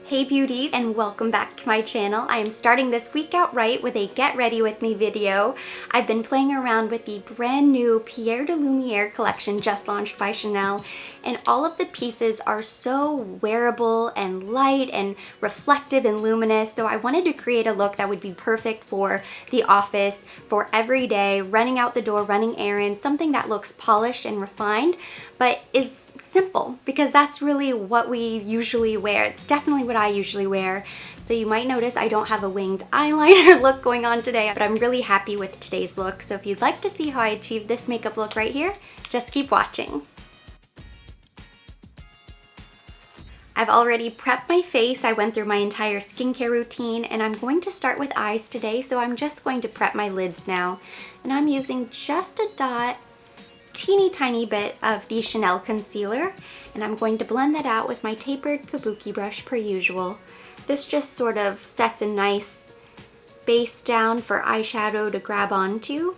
Hey beauties, and welcome back to my channel. I am starting this week out right with a get ready with me video. I've been playing around with the brand new Pierre de Lumiere collection just launched by Chanel, and all of the pieces are so wearable and light and reflective and luminous. So I wanted to create a look that would be perfect for the office, for every day, running out the door, running errands, something that looks polished and refined, but is simple, because that's really what we usually wear. It's definitely what I usually wear. So you might notice I don't have a winged eyeliner look going on today, but I'm really happy with today's look. So if you'd like to see how I achieved this makeup look right here, just keep watching. I've already prepped my face. I went through my entire skincare routine, and I'm going to start with eyes today. So I'm just going to prep my lids now. And I'm using just a dot, teeny tiny bit of the Chanel concealer, and I'm going to blend that out with my tapered kabuki brush per usual. This just sort of sets a nice base down for eyeshadow to grab onto,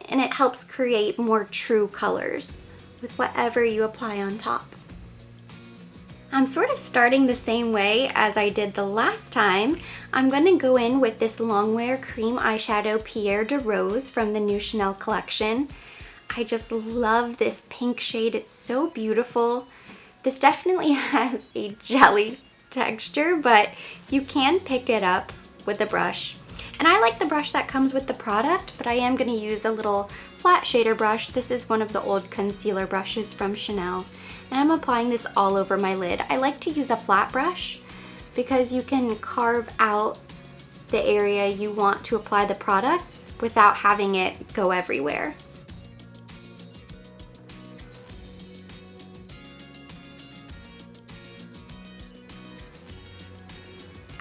and it helps create more true colors with whatever you apply on top. I'm sort of starting the same way as I did the last time. I'm going to go in with this Longwear Cream Eyeshadow Pierre de Rose from the new Chanel collection. I just love this pink shade. It's so beautiful. This definitely has a jelly texture, but you can pick it up with a brush. And I like the brush that comes with the product, but I am going to use a little flat shader brush. This is one of the old concealer brushes from Chanel. And I'm applying this all over my lid. I like to use a flat brush because you can carve out the area you want to apply the product without having it go everywhere.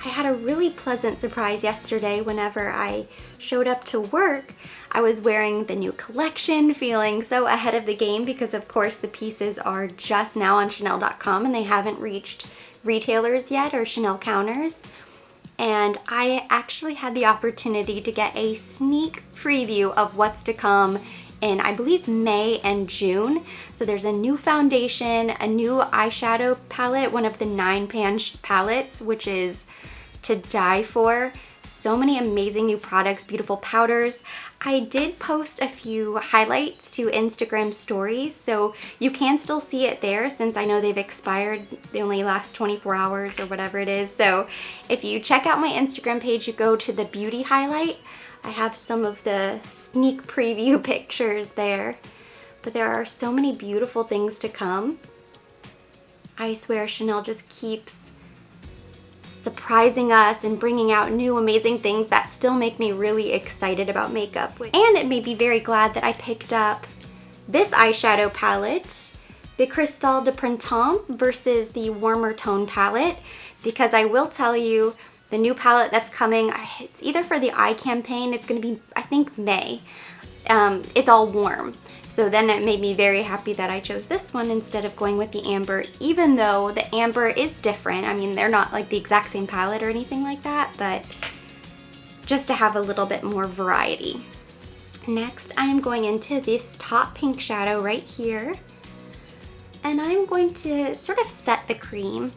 I had a really pleasant surprise yesterday whenever I showed up to work. I was wearing the new collection, feeling so ahead of the game because of course the pieces are just now on Chanel.com and they haven't reached retailers yet or Chanel counters. And I actually had the opportunity to get a sneak preview of what's to come in, I believe, May and June. So there's a new foundation, a new eyeshadow palette, one of the 9-pan palettes, which is to die for. So many amazing new products, beautiful powders. I did post a few highlights to Instagram stories, so you can still see it there since I know they've expired. They only last 24 hours or whatever it is. So if you check out my Instagram page, you go to the beauty highlight. I have some of the sneak preview pictures there, but there are so many beautiful things to come. I swear Chanel just keeps surprising us and bringing out new amazing things that still make me really excited about makeup. And it made me very glad that I picked up this eyeshadow palette, the Cristal de Printemps versus the Warmer Tone palette, because I will tell you, the new palette that's coming, it's either for the eye campaign, it's going to be, I think, May. It's all warm. So then it made me very happy that I chose this one instead of going with the amber, even though the amber is different. I mean, they're not like the exact same palette or anything like that, but just to have a little bit more variety. Next, I am going into this top pink shadow right here, and I'm going to sort of set the cream.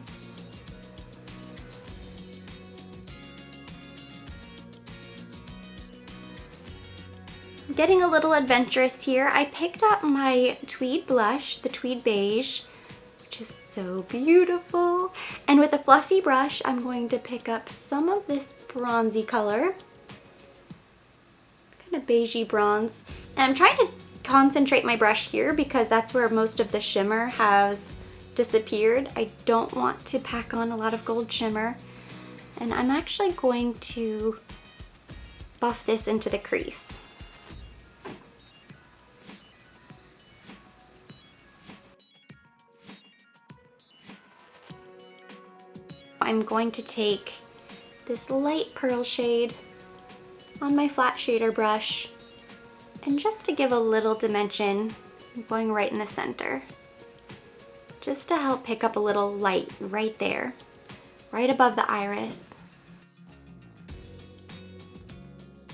Getting a little adventurous here, I picked up my tweed blush, the tweed beige, which is so beautiful. And with a fluffy brush, I'm going to pick up some of this bronzy color, kind of beigey bronze. And I'm trying to concentrate my brush here because that's where most of the shimmer has disappeared. I don't want to pack on a lot of gold shimmer. And I'm actually going to buff this into the crease. I'm going to take this light pearl shade on my flat shader brush, and just to give a little dimension, I'm going right in the center, just to help pick up a little light right there, right above the iris.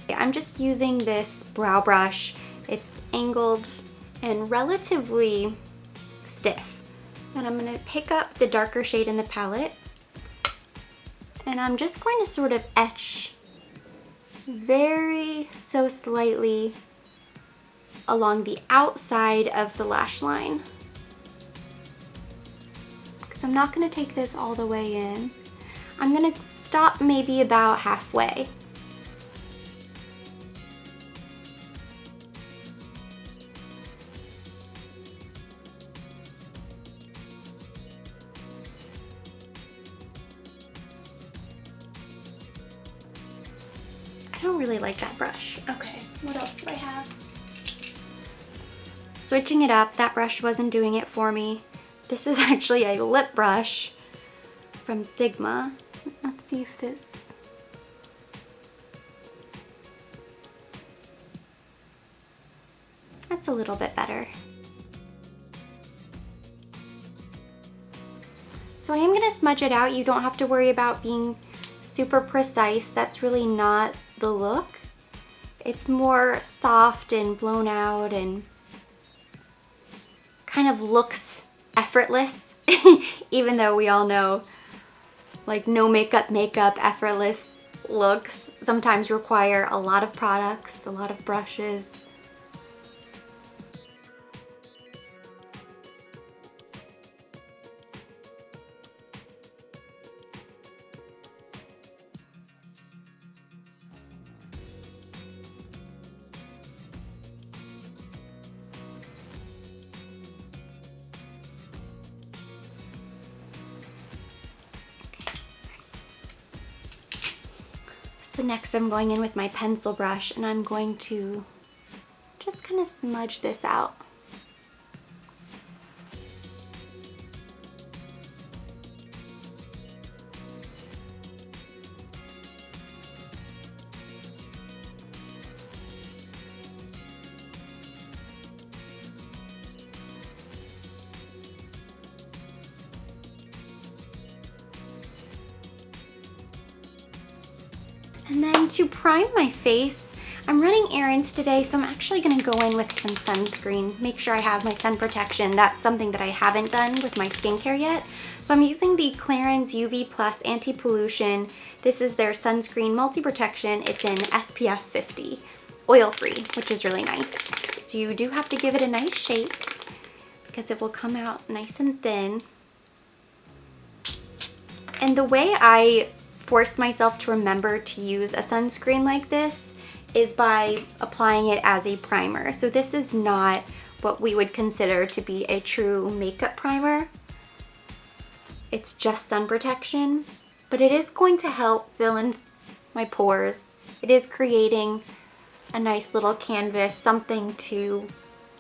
I'm just using this brow brush. It's angled and relatively stiff. And I'm gonna pick up the darker shade in the palette And I'm just going to sort of etch very so slightly along the outside of the lash line. Because I'm not going to take this all the way in. I'm going to stop maybe about halfway. I don't really like that brush. Okay, what else do I have? Switching it up, that brush wasn't doing it for me. This is actually a lip brush from Sigma. Let's see if this... That's a little bit better. So I am going to smudge it out. You don't have to worry about being super precise. That's really not the look. It's more soft and blown out and kind of looks effortless, even though we all know like no makeup effortless looks sometimes require a lot of products, a lot of brushes. So next I'm going in with my pencil brush and I'm going to just kind of smudge this out. And then to prime my face, I'm running errands today, so I'm actually gonna go in with some sunscreen, make sure I have my sun protection. That's something that I haven't done with my skincare yet. So I'm using the Clarins UV Plus Anti-Pollution. This is their sunscreen multi-protection. It's in SPF 50, oil-free, which is really nice. So you do have to give it a nice shake because it will come out nice and thin. And the way I force myself to remember to use a sunscreen like this is by applying it as a primer. So this is not what we would consider to be a true makeup primer. It's just sun protection, but it is going to help fill in my pores. It is creating a nice little canvas, something to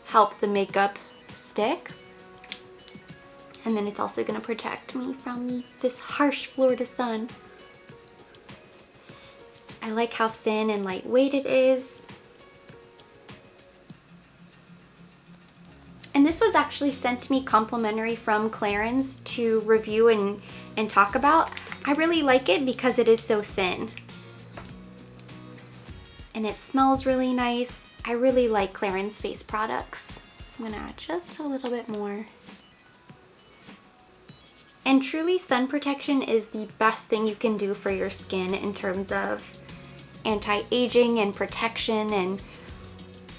help the makeup stick. And then it's also going to protect me from this harsh Florida sun. I like how thin and lightweight it is. And this was actually sent to me complimentary from Clarins to review and talk about. I really like it because it is so thin. And it smells really nice. I really like Clarins face products. I'm gonna add just a little bit more. And truly, sun protection is the best thing you can do for your skin in terms of anti-aging and protection. And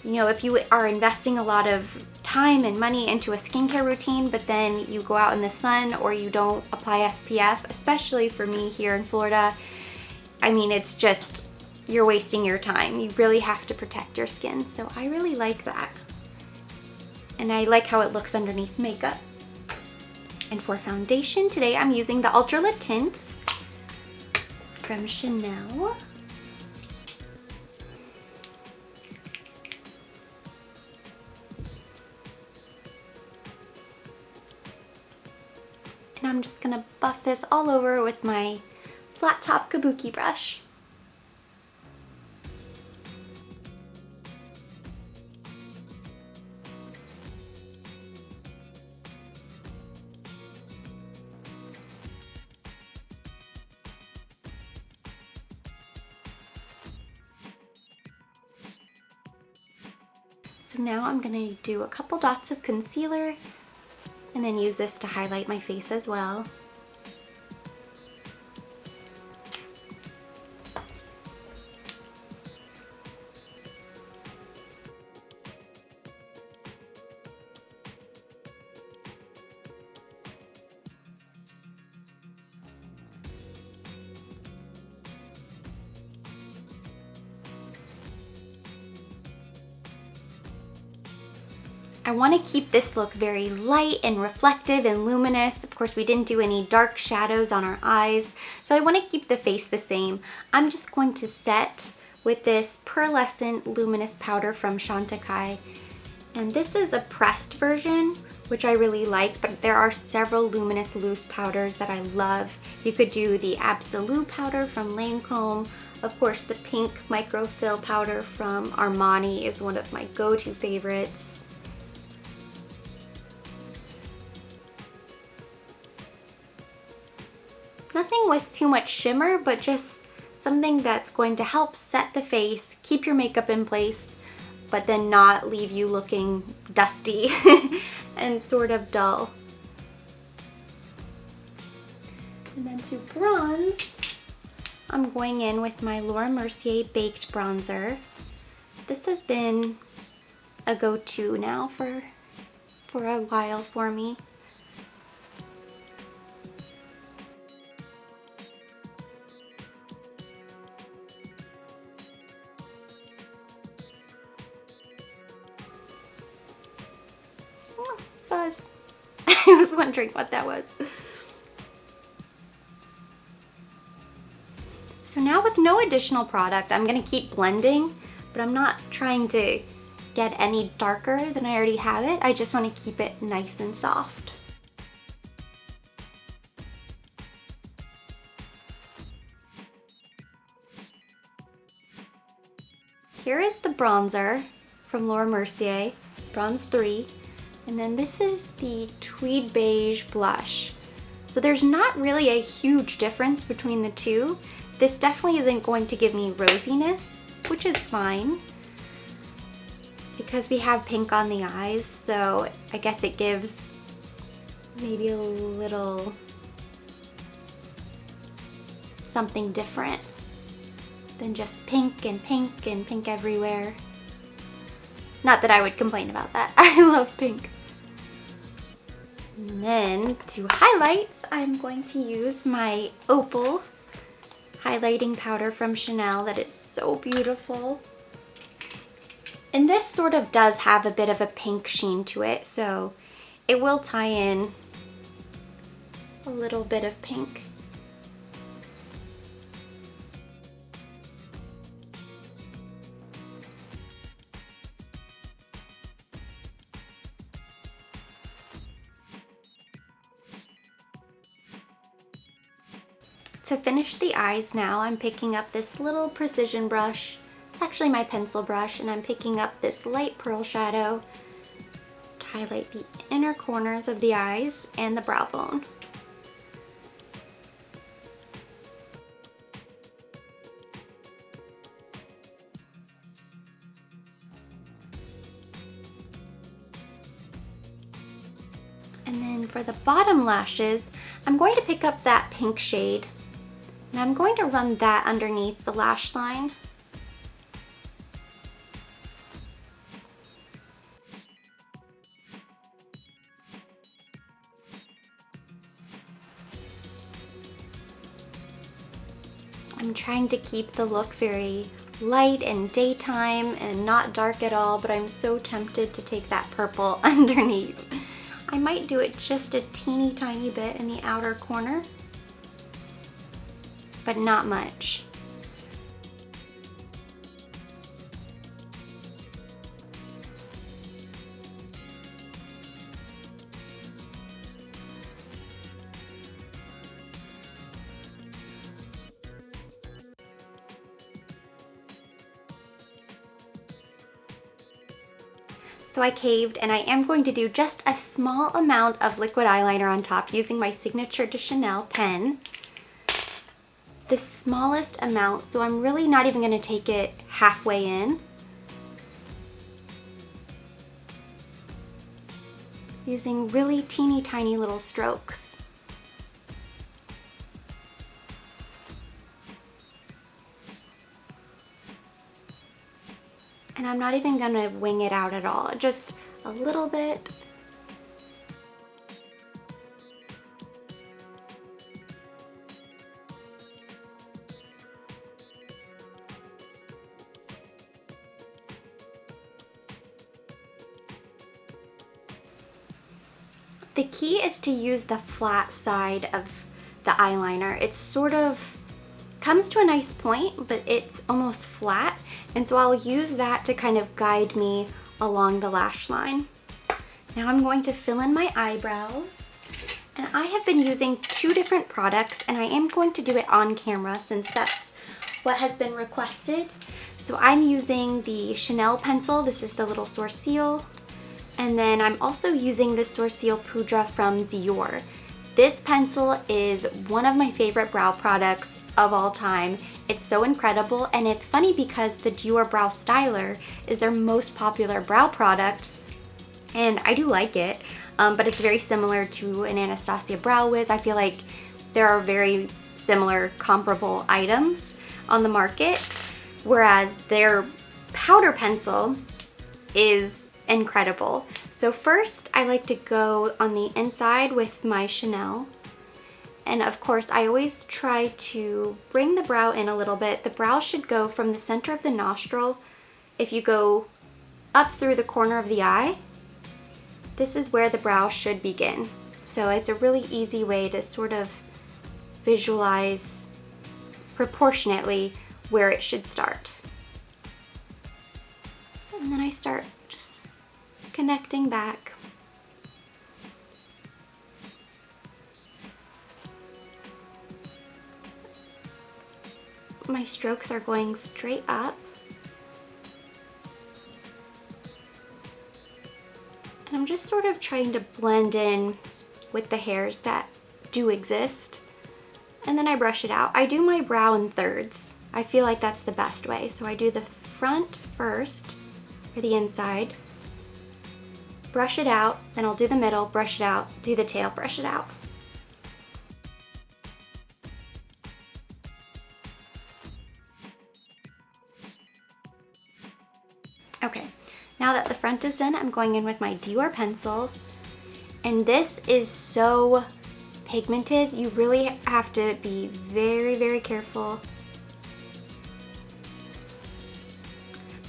you know, if you are investing a lot of time and money into a skincare routine, but then you go out in the sun or you don't apply SPF, especially for me here in Florida, I mean, it's just, you're wasting your time. You really have to protect your skin. So I really like that. And I like how it looks underneath makeup. And for foundation, today I'm using the Ultra Lip Tints from Chanel. And I'm just gonna buff this all over with my flat top kabuki brush. So now I'm gonna do a couple dots of concealer and then use this to highlight my face as well. I want to keep this look very light and reflective and luminous. Of course, we didn't do any dark shadows on our eyes, so I want to keep the face the same. I'm just going to set with this pearlescent luminous powder from Chantecaille. And this is a pressed version, which I really like, but there are several luminous loose powders that I love. You could do the Absolute powder from Lancome. Of course, the pink microfill powder from Armani is one of my go-to favorites. Nothing with too much shimmer, but just something that's going to help set the face, keep your makeup in place, but then not leave you looking dusty and sort of dull. And then to bronze, I'm going in with my Laura Mercier Baked Bronzer. This has been a go-to now for a while for me. Buzz. I was wondering what that was. So now with no additional product, I'm gonna keep blending, but I'm not trying to get any darker than I already have it. I just want to keep it nice and soft. Here is the bronzer from Laura Mercier, Bronze 3. And then this is the Tweed Beige Blush. So there's not really a huge difference between the two. This definitely isn't going to give me rosiness, which is fine, because we have pink on the eyes, so I guess it gives maybe a little something different than just pink and pink and pink everywhere. Not that I would complain about that. I love pink. And then to highlights, I'm going to use my Opal highlighting powder from Chanel that is so beautiful. And this sort of does have a bit of a pink sheen to it, so it will tie in a little bit of pink. To finish the eyes now, I'm picking up this little precision brush. It's actually my pencil brush, and I'm picking up this light pearl shadow to highlight the inner corners of the eyes and the brow bone. And then for the bottom lashes, I'm going to pick up that pink shade, and I'm going to run that underneath the lash line. I'm trying to keep the look very light and daytime and not dark at all, but I'm so tempted to take that purple underneath. I might do it just a teeny tiny bit in the outer corner, but not much. So I caved, and I am going to do just a small amount of liquid eyeliner on top using my Signature de Chanel pen. The smallest amount, so I'm really not even going to take it halfway in. Using really teeny tiny little strokes. And I'm not even going to wing it out at all, just a little bit. The key is to use the flat side of the eyeliner. It sort of comes to a nice point, but it's almost flat. And so I'll use that to kind of guide me along the lash line. Now I'm going to fill in my eyebrows. And I have been using 2 different products, and I am going to do it on camera since that's what has been requested. So I'm using the Chanel pencil. This is the little Sourcil. And then I'm also using the Sourcil Poudre from Dior. This pencil is one of my favorite brow products of all time. It's so incredible, and it's funny because the Dior Brow Styler is their most popular brow product, and I do like it, but it's very similar to an Anastasia Brow Wiz. I feel like there are very similar comparable items on the market, whereas their powder pencil is incredible. So first I like to go on the inside with my Chanel. And of course, I always try to bring the brow in a little bit. The brow should go from the center of the nostril. If you go up through the corner of the eye, this is where the brow should begin. So it's a really easy way to sort of visualize proportionately where it should start. And then I start just connecting back. My strokes are going straight up. And I'm just sort of trying to blend in with the hairs that do exist. And then I brush it out. I do my brow in thirds. I feel like that's the best way. So I do the front first, or the inside. Brush it out, then I'll do the middle, brush it out, do the tail, brush it out. Okay, now that the front is done, I'm going in with my Dior pencil. And this is so pigmented. You really have to be very, very careful.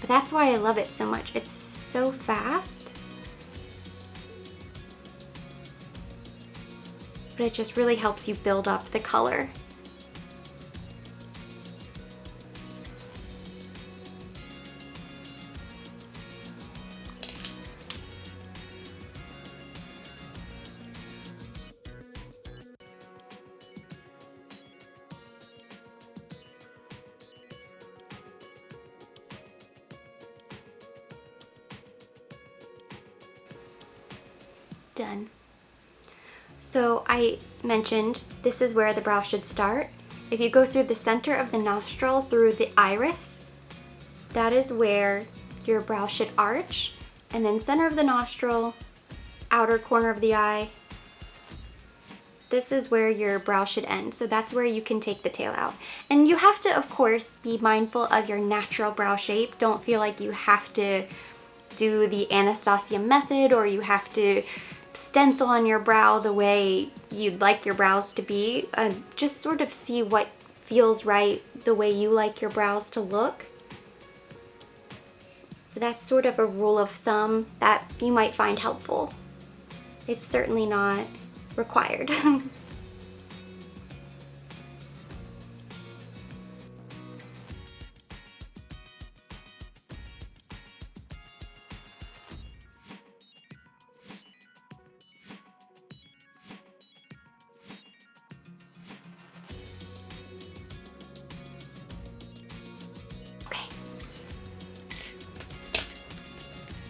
But that's why I love it so much. It's so fast. But it just really helps you build up the color. Done. So I mentioned this is where the brow should start. If you go through the center of the nostril through the iris, that is where your brow should arch, and then center of the nostril, outer corner of the eye, this is where your brow should end. So that's where you can take the tail out. And you have to, of course, be mindful of your natural brow shape. Don't feel like you have to do the Anastasia method, or you have to stencil on your brow the way you'd like your brows to be. Just sort of see what feels right, the way you like your brows to look. That's sort of a rule of thumb that you might find helpful. It's certainly not required.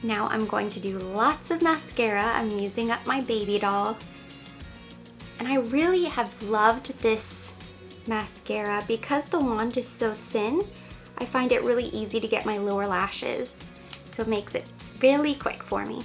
Now I'm going to do lots of mascara. I'm using up my baby doll. And I really have loved this mascara because the wand is so thin. I find it really easy to get my lower lashes. So it makes it really quick for me.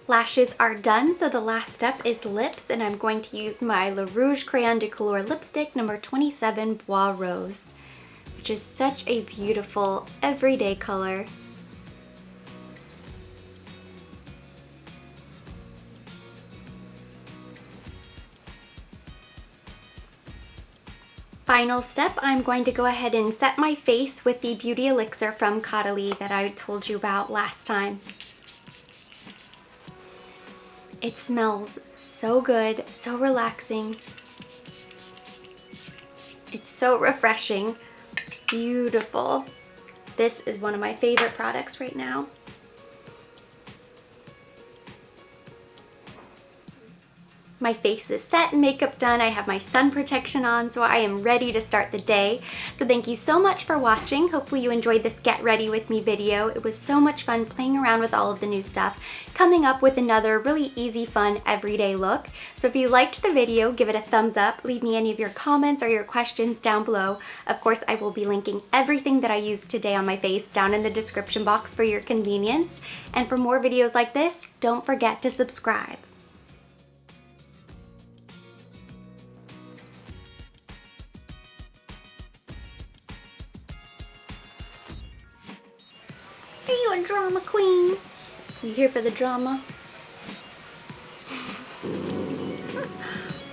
Lashes are done, so the last step is lips, and I'm going to use my Le Rouge Crayon de Couleur lipstick number 27 Bois Rose, which is such a beautiful everyday color. Final step, I'm going to go ahead and set my face with the Beauty Elixir from Caudalie that I told you about last time. It smells so good, so relaxing. It's so refreshing. Beautiful. This is one of my favorite products right now. My face is set, makeup done, I have my sun protection on, so I am ready to start the day. So thank you so much for watching. Hopefully you enjoyed this Get Ready With Me video. It was so much fun playing around with all of the new stuff, coming up with another really easy, fun, everyday look. So if you liked the video, give it a thumbs up, leave me any of your comments or your questions down below. Of course, I will be linking everything that I used today on my face down in the description box for your convenience. And for more videos like this, don't forget to subscribe. Are you a drama queen? You here for the drama?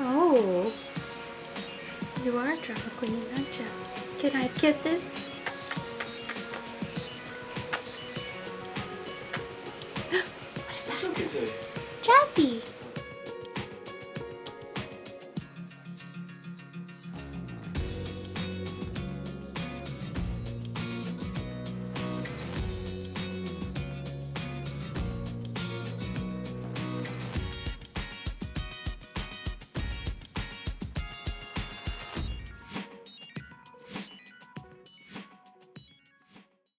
Oh, you are a drama queen, aren't you? Can I have kisses? What is that? Talking to? Jazzy!